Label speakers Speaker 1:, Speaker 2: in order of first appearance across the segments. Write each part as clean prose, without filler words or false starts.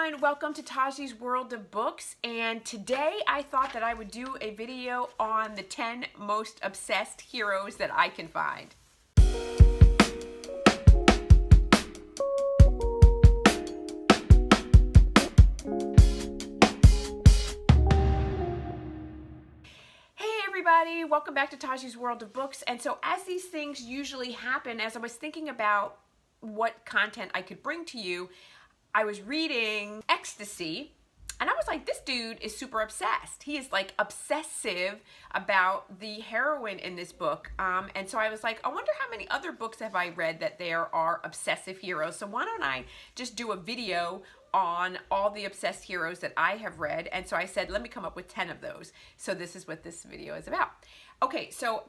Speaker 1: everyone, welcome to Taji's World of Books, and today I thought that I would do a video on the 10 most obsessed heroes that I can find. Hey everybody, welcome back to Taji's World of Books. And so as these things usually happen, as I was thinking about what content I could bring to you, I was reading Ecstasy, and I was like, this dude is super obsessed. He is like obsessive about the heroine in this book. And so I was like, I wonder how many other books have I read that there are obsessive heroes. So why don't I just do a video on all the obsessed heroes that I have read. And so I said, let me come up with 10 of those. So this is what this video is about. Okay, so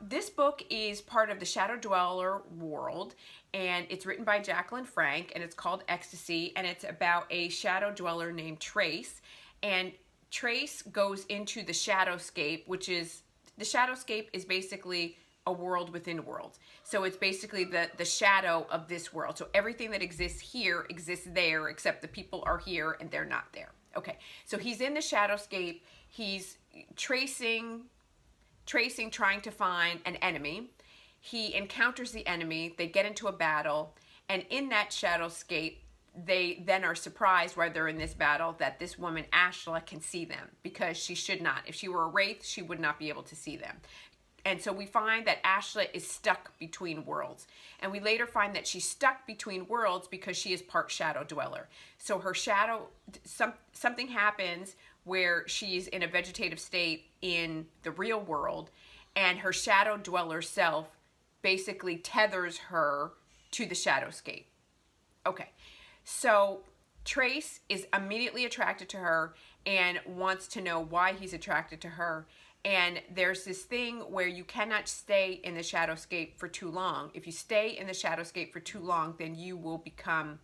Speaker 1: this book is part of the Shadow Dweller world, and it's written by Jacquelyn Frank, and it's called Ecstasy, and it's about a Shadow Dweller named Trace. And Trace goes into the Shadowscape, which is, the Shadowscape is basically a world within worlds. So it's basically the shadow of this world. So everything that exists here exists there, except the people are here and they're not there. Okay, so he's in the Shadowscape. He's tracing, trying to find an enemy. He encounters the enemy. They get into a battle. And in that Shadowscape, they then are surprised while they're in this battle that this woman, Ashla, can see them, because she should not. If she were a wraith, she would not be able to see them. And so we find that Ashla is stuck between worlds. And we later find that she's stuck between worlds because she is part Shadow Dweller. So her shadow, something happens where she's in a vegetative state in the real world, and her Shadow Dweller self basically tethers her to the Shadowscape. Okay, so Trace is immediately attracted to her and wants to know why he's attracted to her. And there's this thing where you cannot stay in the Shadowscape for too long. If you stay in the Shadowscape for too long, then you will become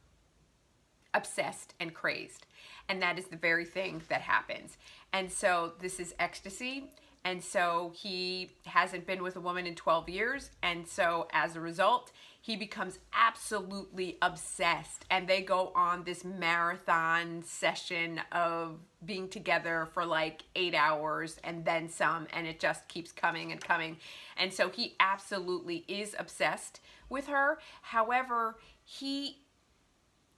Speaker 1: obsessed and crazed. And that is the very thing that happens. And so this is Ecstasy. And so he hasn't been with a woman in 12 years. And so as a result, he becomes absolutely obsessed. And they go on this marathon session of being together for like 8 hours and then some. And it just keeps coming and coming. And so he absolutely is obsessed with her. However, he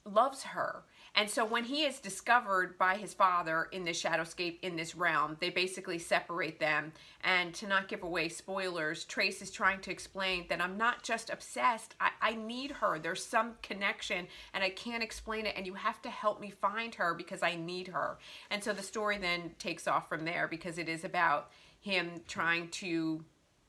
Speaker 1: loves her. And so when he is discovered by his father in the Shadowscape in this realm, they basically separate them. And to not give away spoilers, Trace is trying to explain that I'm not just obsessed. I need her. There's some connection and I can't explain it. And you have to help me find her because I need her. And so the story then takes off from there, because it is about him trying to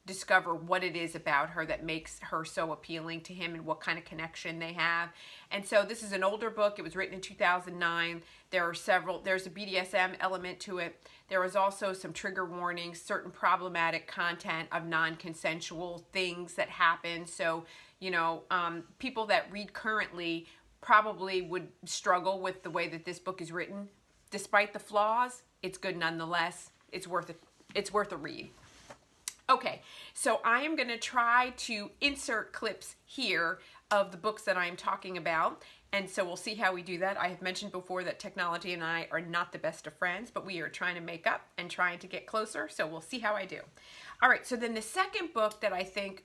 Speaker 1: discover what it is about her that makes her so appealing to him and what kind of connection they have. And so this is an older book. It was written in 2009. There's a BDSM element to it. There was also some trigger warnings, certain problematic content of non-consensual things that happen. So, you know, people that read currently probably would struggle with the way that this book is written. Despite the flaws, it's good nonetheless. It's worth it. It's worth a read. Okay, so I am going to try to insert clips here of the books that I'm talking about, and so we'll see how we do that. I have mentioned before that technology and I are not the best of friends, but we are trying to make up and trying to get closer, so we'll see how I do. All right, so then the second book that I think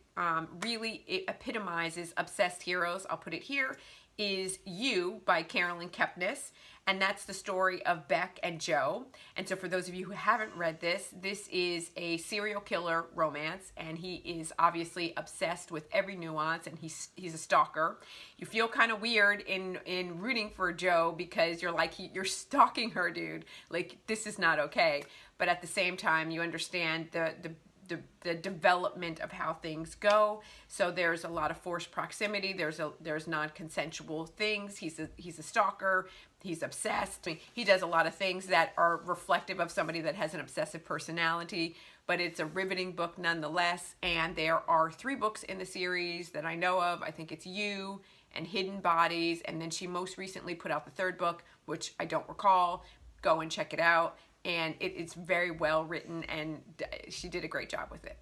Speaker 1: really epitomizes obsessed heroes, I'll put it here, is You by Caroline Kepnes, and that's the story of Beck and Joe. And so for those of you who haven't read this, this is a serial killer romance, and he is obviously obsessed with every nuance, and he's a stalker. You feel kind of weird in rooting for Joe, because you're like, you're stalking her, dude. Like, this is not okay. But at the same time, you understand the development of how things go. So there's a lot of forced proximity. There's non-consensual things. He's a stalker. He's obsessed. I mean, he does a lot of things that are reflective of somebody that has an obsessive personality, but it's a riveting book nonetheless. And there are 3 books in the series that I know of. I think it's You and Hidden Bodies. And then she most recently put out the 3rd book, which I don't recall. Go and check it out. And it's very well written, and she did a great job with it.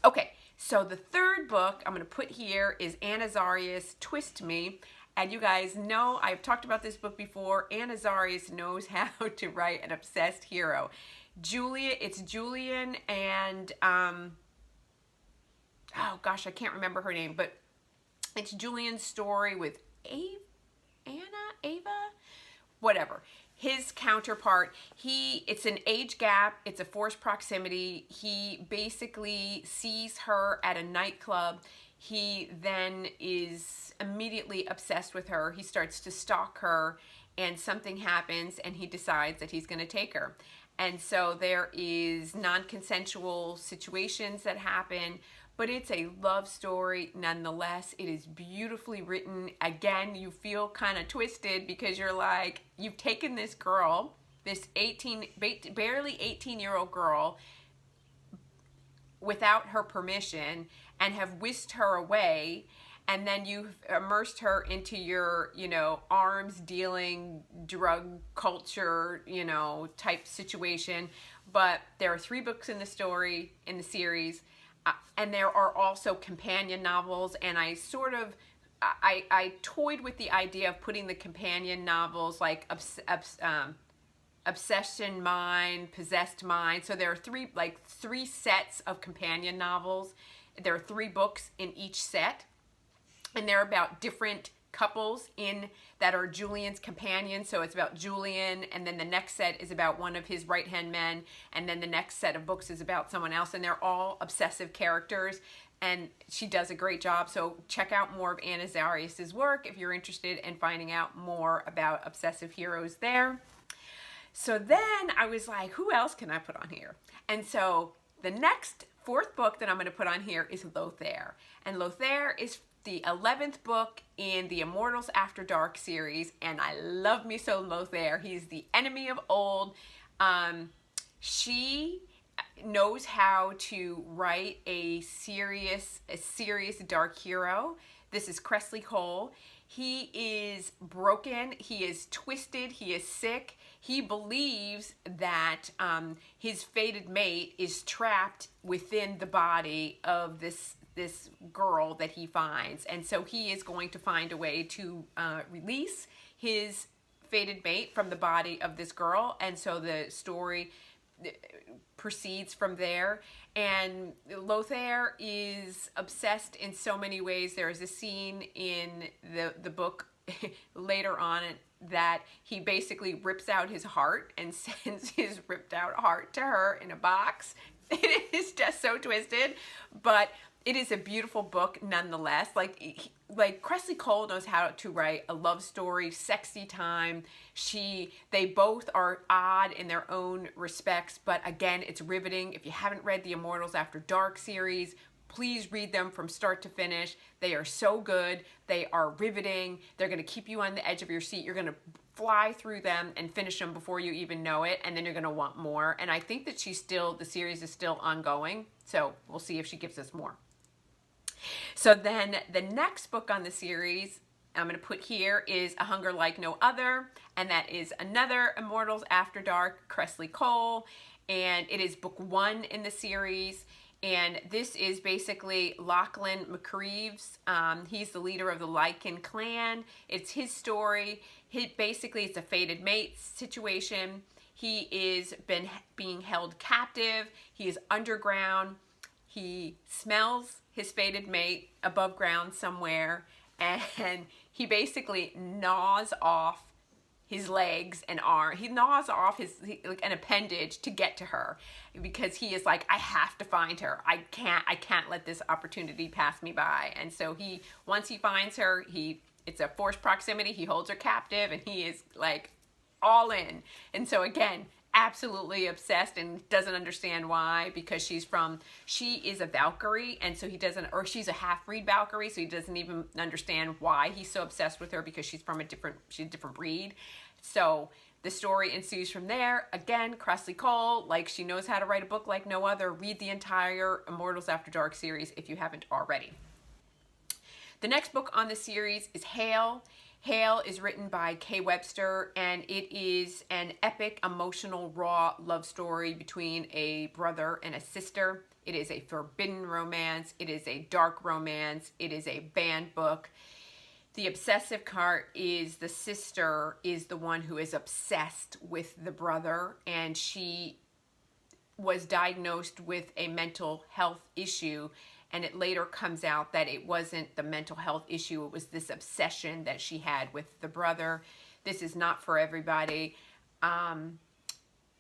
Speaker 1: Okay, so the 3rd book I'm going to put here is Anna Zaires' Twist Me, And you guys know, I've talked about this book before, Anna Zaires knows how to write an obsessed hero. It's Julian and, oh gosh, I can't remember her name, but it's Julian's story with Eva, whatever. His counterpart, it's an age gap, it's a forced proximity. He basically sees her at a nightclub. He then is immediately obsessed with her. He starts to stalk her, and something happens, and he decides that he's going to take her. And so there is non-consensual situations that happen, but it's a love story nonetheless. It is beautifully written. Again, you feel kind of twisted because you're like, you've taken this girl, this barely 18-year-old girl, without her permission, and have whisked her away, and then you've immersed her into your, arms dealing, drug culture, type situation. But there are 3 books in the series, and there are also companion novels, and I toyed with the idea of putting the companion novels like Obsession Mind, Possessed Mind. So there are 3 sets of companion novels. There are 3 books in each set, and they're about different couples that are Julian's companions. So it's about Julian, and then the next set is about one of his right-hand men, and then the next set of books is about someone else, and they're all obsessive characters, and she does a great job. So check out more of Anna Zaires' work if you're interested in finding out more about obsessive heroes there. So then I was like, who else can I put on here? And so the next 4th book that I'm going to put on here is Lothaire. And Lothaire is the 11th book in the Immortals After Dark series, and I love me so Lothaire. He's the enemy of old. She knows how to write a serious dark hero. This is Kresley Cole. He is broken, he is twisted, he is sick. He believes that his fated mate is trapped within the body of this girl that he finds. And so he is going to find a way to release his fated mate from the body of this girl. And so the story proceeds from there. And Lothaire is obsessed in so many ways. There is a scene in the book later on that he basically rips out his heart and sends his ripped out heart to her in a box. It is just so twisted, but it is a beautiful book nonetheless. Like Kresley Cole knows how to write a love story, sexy time. They both are odd in their own respects, but again, it's riveting. If you haven't read the Immortals After Dark series, please read them from start to finish. They are so good. They are riveting. They're going to keep you on the edge of your seat. You're going to fly through them and finish them before you even know it, and then you're going to want more. And I think that the series is still ongoing, so we'll see if she gives us more. So then the next book on the series I'm going to put here is A Hunger Like No Other, and that is another Immortals After Dark, Kresley Cole, and it is book 1 in the series. And this is basically Lachlan McCreeves. He's the leader of the Lycan clan. It's his story. Basically, it's a fated mate situation. He is being held captive. He is underground. He smells his fated mate above ground somewhere, and he basically gnaws off his legs and arm. He gnaws off an appendage to get to her, because he is like, I have to find her. I can't let this opportunity pass me by. And so once he finds her, it's a forced proximity. He holds her captive, and he is like all in. And so again, absolutely obsessed, and doesn't understand why, because she is a Valkyrie, and so she's a half-breed Valkyrie, so he doesn't even understand why he's so obsessed with her, because she's a different breed. So the story ensues from there. Again, Kresley Cole, she knows how to write a book like no other. Read the entire Immortals After Dark series if you haven't already. The next book on the series is Hale. Hale is written by Webster, and it is an epic, emotional, raw love story between a brother and a sister. It is a forbidden romance. It is a dark romance. It is a banned book. The obsessive part is the sister is the one who is obsessed with the brother, and she was diagnosed with a mental health issue, and it later comes out that it wasn't the mental health issue, it was this obsession that she had with the brother. This is not for everybody.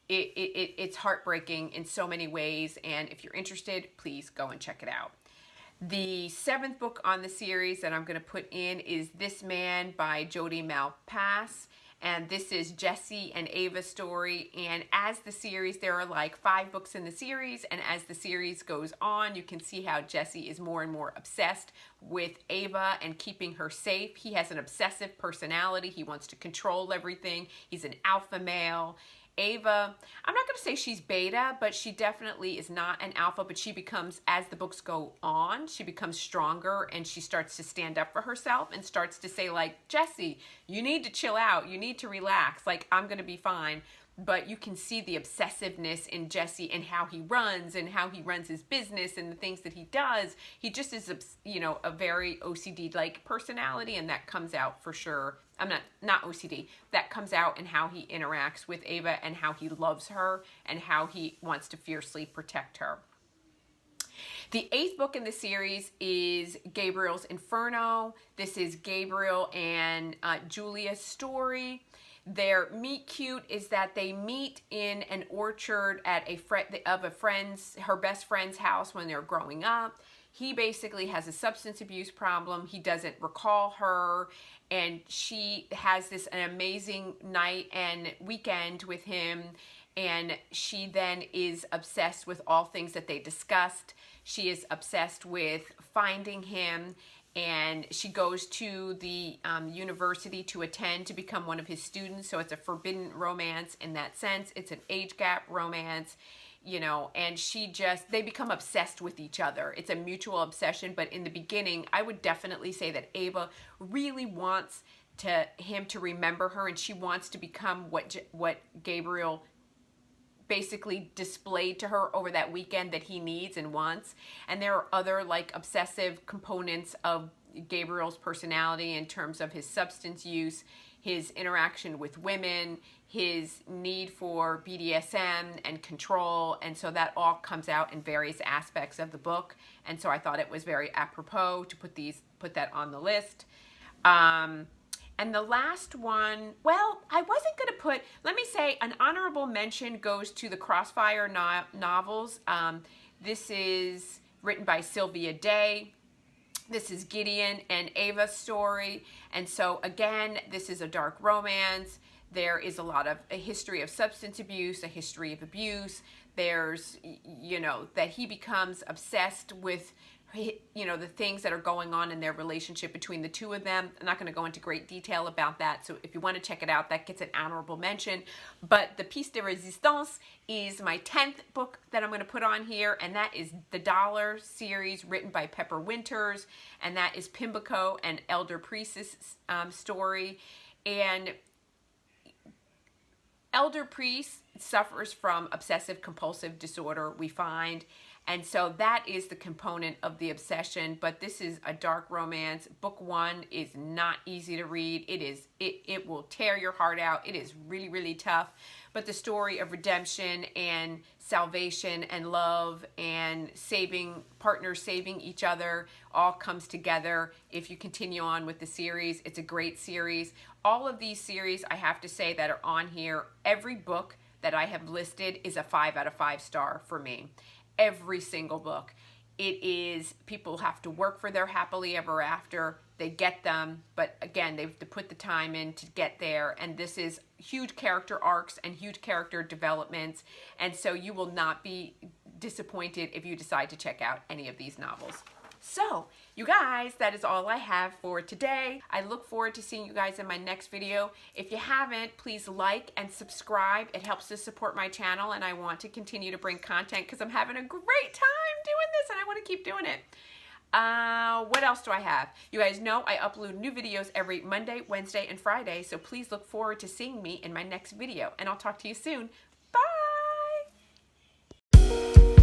Speaker 1: It's heartbreaking in so many ways, and if you're interested, please go and check it out. The 7th book on the series that I'm going to put in is This Man by Jodi Malpas. And this is Jesse and Eva's story. And as the series, there are like 5 books in the series. And as the series goes on, you can see how Jesse is more and more obsessed with Eva and keeping her safe. He has an obsessive personality. He wants to control everything. He's an alpha male. Eva, I'm not going to say she's beta, but she definitely is not an alpha, but she becomes, as the books go on, she becomes stronger, and she starts to stand up for herself and starts to say, like, Jesse, you need to chill out, you need to relax, like, I'm going to be fine. But you can see the obsessiveness in Jesse and how he runs his business and the things that he does. He just is, you know, a very OCD-like personality, and that comes out for sure. I'm not OCD. That comes out in how he interacts with Eva and how he loves her and how he wants to fiercely protect her. The 8th book in the series is Gabriel's Inferno. This is Gabriel and Julia's story. Their meet cute is that they meet in an orchard at her best friend's house when they're growing up. He basically has a substance abuse problem. He doesn't recall her, and she has an amazing night and weekend with him, and she then is obsessed with all things that they discussed. She is obsessed with finding him, and she goes to the university to attend to become one of his students. So it's a forbidden romance in that sense. It's an age gap romance, you know, and they become obsessed with each other. It's a mutual obsession, but in the beginning, I would definitely say that Eva really wants him to remember her, and she wants to become what Gabriel basically displayed to her over that weekend that he needs and wants. And there are other like obsessive components of Gabriel's personality in terms of his substance use, his interaction with women, his need for BDSM and control, and so that all comes out in various aspects of the book. And so I thought it was very apropos to put that on the list. And the last one, well, I wasn't going to let me say an honorable mention goes to the Crossfire novels. This is written by Sylvia Day. This is Gideon and Eva's story. And so again, this is a dark romance. There is a history of substance abuse, a history of abuse. There's, you know, that he becomes obsessed with, you know, the things that are going on in their relationship between the two of them. I'm not going to go into great detail about that. So if you want to check it out, that gets an honorable mention. But the piece de resistance is my 10th book that I'm going to put on here. And that is the Dollar series written by Pepper Winters. And that is Pimleco and Elder Priest's story. And Elder Priest suffers from obsessive compulsive disorder, we find. And so that is the component of the obsession, but this is a dark romance. Book 1 is not easy to read. It will tear your heart out. It is really, really tough. But the story of redemption and salvation and love and partners saving each other all comes together if you continue on with the series. It's a great series. All of these series, I have to say, that are on here, every book that I have listed is a 5 out of 5 star for me. Every single book. It is, people have to work for their happily ever after. They get them, but again, they have to put the time in to get there. And this is huge character arcs and huge character developments. And so you will not be disappointed if you decide to check out any of these novels. So, you guys, that is all I have for today. I look forward to seeing you guys in my next video. If you haven't, please like and subscribe. It helps to support my channel, and I want to continue to bring content because I'm having a great time doing this, and I want to keep doing it. What else do I have? You guys know I upload new videos every Monday, Wednesday, and Friday, so please look forward to seeing me in my next video, and I'll talk to you soon. Bye!